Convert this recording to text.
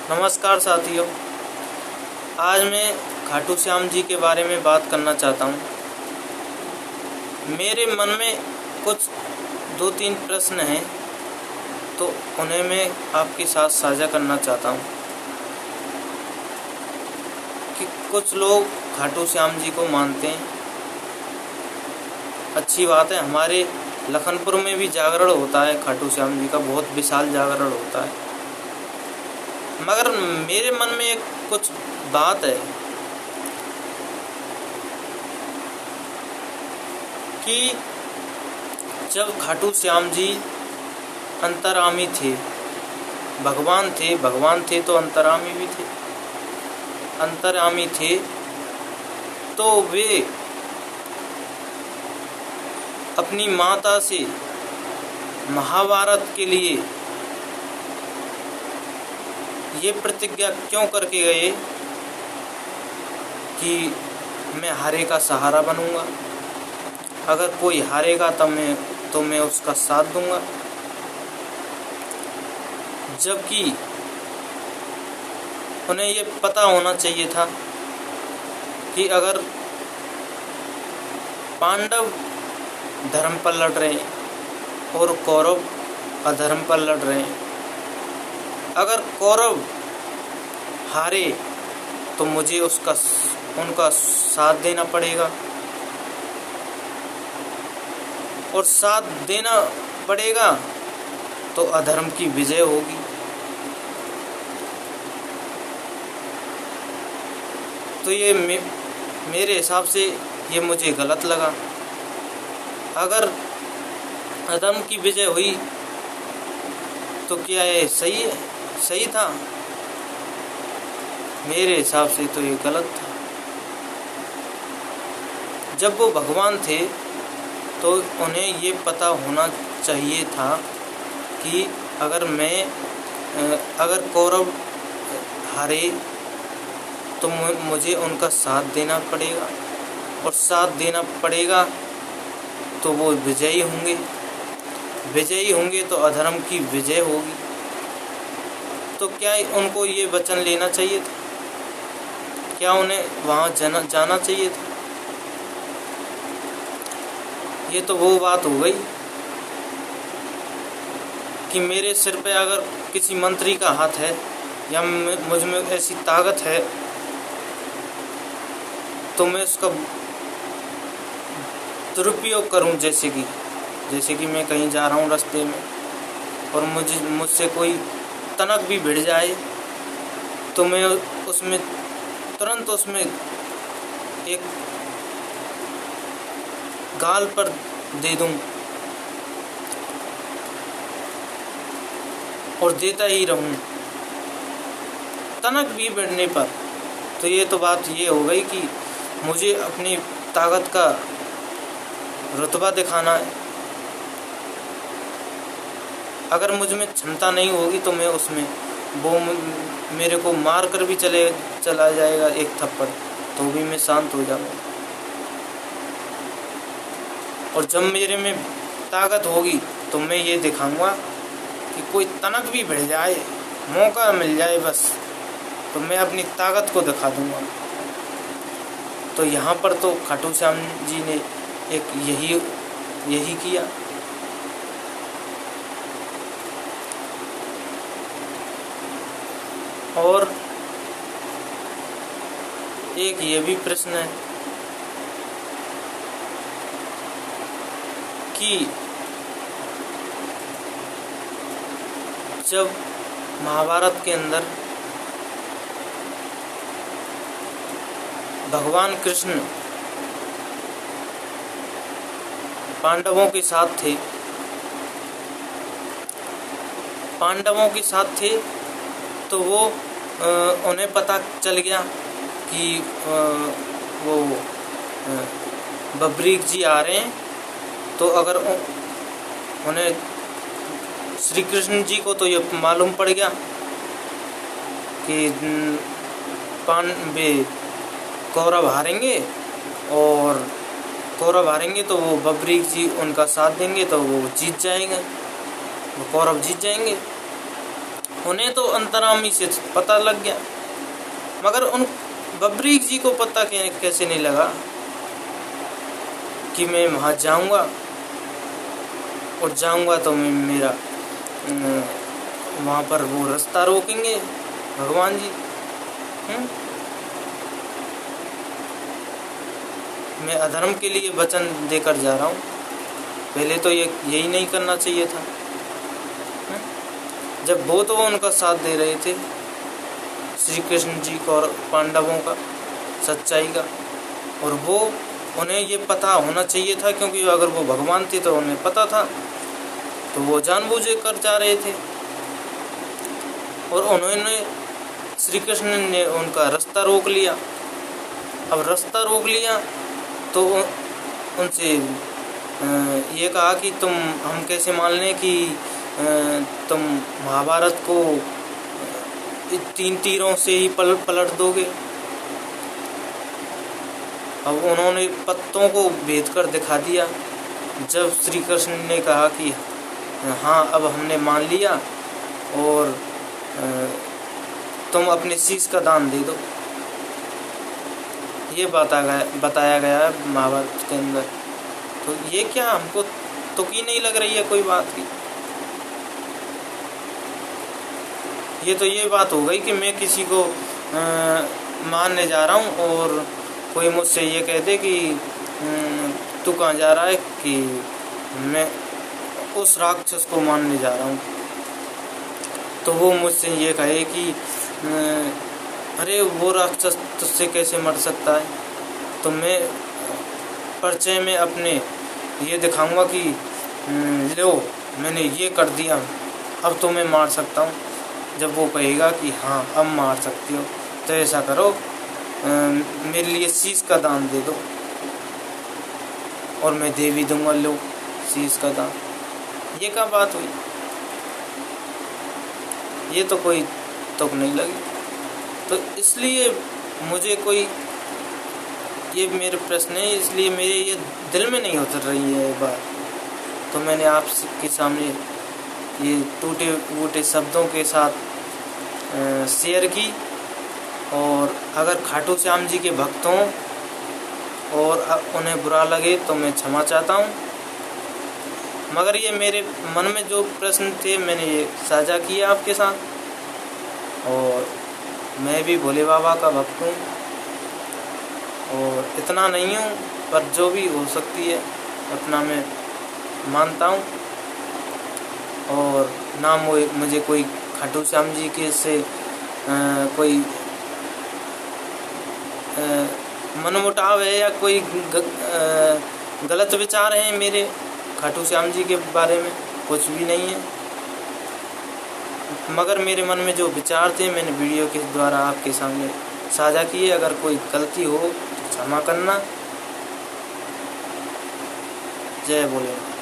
नमस्कार साथियों, आज मैं खाटू श्याम जी के बारे में बात करना चाहता हूँ। मेरे मन में कुछ 2-3 प्रश्न हैं, तो उन्हें मैं आपके साथ साझा करना चाहता हूँ कि कुछ लोग खाटू श्याम जी को मानते हैं। अच्छी बात है, हमारे लखनपुर में भी जागरण होता है, खाटू श्याम जी का बहुत विशाल जागरण होता है। मगर मेरे मन में एक कुछ बात है कि जब खाटू श्याम जी अंतर्यामी थे, भगवान थे तो अंतर्यामी भी थे। अंतर्यामी थे तो वे अपनी माता से महाभारत के लिए ये प्रतिज्ञा क्यों करके गए कि मैं हारे का सहारा बनूंगा, अगर कोई हारेगा तो मैं उसका साथ दूंगा। जबकि उन्हें ये पता होना चाहिए था कि अगर पांडव धर्म पर लड़ रहे हैं और कौरव अधर्म पर लड़ रहे हैं, अगर कौरव हारे तो मुझे उनका साथ देना पड़ेगा, और साथ देना पड़ेगा तो अधर्म की विजय होगी। तो ये मेरे हिसाब से ये मुझे गलत लगा। अगर अधर्म की विजय हुई तो क्या ये सही है? सही था? मेरे हिसाब से तो ये गलत था। जब वो भगवान थे तो उन्हें ये पता होना चाहिए था कि अगर कौरव हारे तो मुझे उनका साथ देना पड़ेगा, और साथ देना पड़ेगा तो वो विजयी होंगे तो अधर्म की विजय होगी। तो क्या उनको ये वचन लेना चाहिए था? क्या उन्हें वहाँ जाना चाहिए था? ये तो वो बात हो गई कि मेरे सिर पे अगर किसी मंत्री का हाथ है या मुझ में ऐसी ताकत है तो मैं उसका दुरुपयोग करूं। जैसे कि मैं कहीं जा रहा हूं रास्ते में और मुझसे कोई तनक भी भिड़ जाए तो मैं तुरंत उसमें एक गाल पर दे दूं और देता ही रहूं तनक भी भिड़ने पर। तो ये तो बात ये हो गई कि मुझे अपनी ताकत का रुतबा दिखाना है। अगर मुझ में क्षमता नहीं होगी तो मैं वो मेरे को मार कर भी चला जाएगा एक थप्पड़, तो भी मैं शांत हो जाऊंगा। और जब मेरे में ताकत होगी तो मैं ये दिखाऊंगा कि कोई तनक भी भिड़ जाए, मौका मिल जाए बस, तो मैं अपनी ताकत को दिखा दूंगा। तो यहाँ पर तो खाटू श्याम जी ने एक यही किया। और एक ये भी प्रश्न है कि जब महाभारत के अंदर भगवान कृष्ण पांडवों के साथ थे तो वो उन्हें पता चल गया कि वो बब्रीक जी आ रहे हैं। तो अगर उन्हें श्री कृष्ण जी को तो ये मालूम पड़ गया कि कौरव हारेंगे, और कौरव हारेंगे तो वो बब्रीक जी उनका साथ देंगे तो वो जीत जाएंगे, वो कौरव जीत जाएंगे। उन्हें तो अंतर्यामी से पता लग गया, मगर उन बब्बरी जी को पता कैसे नहीं लगा कि मैं वहाँ जाऊँगा, और जाऊँगा तो मैं मेरा वहाँ पर वो रास्ता रोकेंगे भगवान जी। मैं अधर्म के लिए वचन देकर जा रहा हूँ, पहले तो यही नहीं करना चाहिए था। जब वो तो उनका साथ दे रहे थे श्री कृष्ण जी को और पांडवों का सच्चाई का, और वो उन्हें ये पता होना चाहिए था, क्योंकि अगर वो भगवान थे तो उन्हें पता था, तो वो जानबूझ कर जा रहे थे। और उन्होंने श्री कृष्ण ने उनका रास्ता रोक लिया। अब रास्ता रोक लिया तो उनसे ये कहा कि हम कैसे मान लें कि तुम महाभारत को 3 तीरों से ही पलट दोगे। अब उन्होंने पत्तों को भेद कर दिखा दिया। जब श्री कृष्ण ने कहा कि हाँ अब हमने मान लिया और तुम अपने शीश का दान दे दो, ये बताया गया है महाभारत के अंदर। तो ये क्या हमको तुकी नहीं लग रही है कोई बात की? ये तो ये बात हो गई कि मैं किसी को मारने जा रहा हूँ और कोई मुझसे ये कह दे कि तू कहाँ जा रहा है, कि मैं उस राक्षस को मारने जा रहा हूँ। तो वो मुझसे ये कहे कि अरे वो राक्षस तुझसे कैसे मर सकता है, तो मैं परिचय में अपने ये दिखाऊंगा कि लो मैंने ये कर दिया, अब तो मैं मार सकता हूँ। जब वो कहेगा कि हाँ अब मार सकती हो, तो ऐसा करो मेरे लिए शीश का दान दे दो, और मैं दे भी दूंगा, लो शीश का दान। ये क्या बात हुई? ये तो कोई तुक नहीं लगी। तो इसलिए मुझे कोई ये मेरे प्रश्न है, इसलिए मेरे ये दिल में नहीं उतर रही है बात। तो मैंने आपके सामने ये टूटे फूटे शब्दों के साथ शेयर की। और अगर खाटू श्याम जी के भक्त हों और उन्हें बुरा लगे तो मैं क्षमा चाहता हूँ, मगर ये मेरे मन में जो प्रश्न थे मैंने ये साझा किया आपके साथ। और मैं भी भोले बाबा का भक्त हूँ, और इतना नहीं हूँ पर जो भी हो सकती है अपना मैं मानता हूँ। और ना मुझे कोई खाटू श्याम जी के से कोई मनमुटाव है या कोई गलत विचार हैं मेरे खाटू श्याम जी के बारे में, कुछ भी नहीं है। मगर मेरे मन में जो विचार थे मैंने वीडियो के द्वारा आपके सामने साझा किए। अगर कोई गलती हो तो क्षमा करना। जय भोलेनाथ।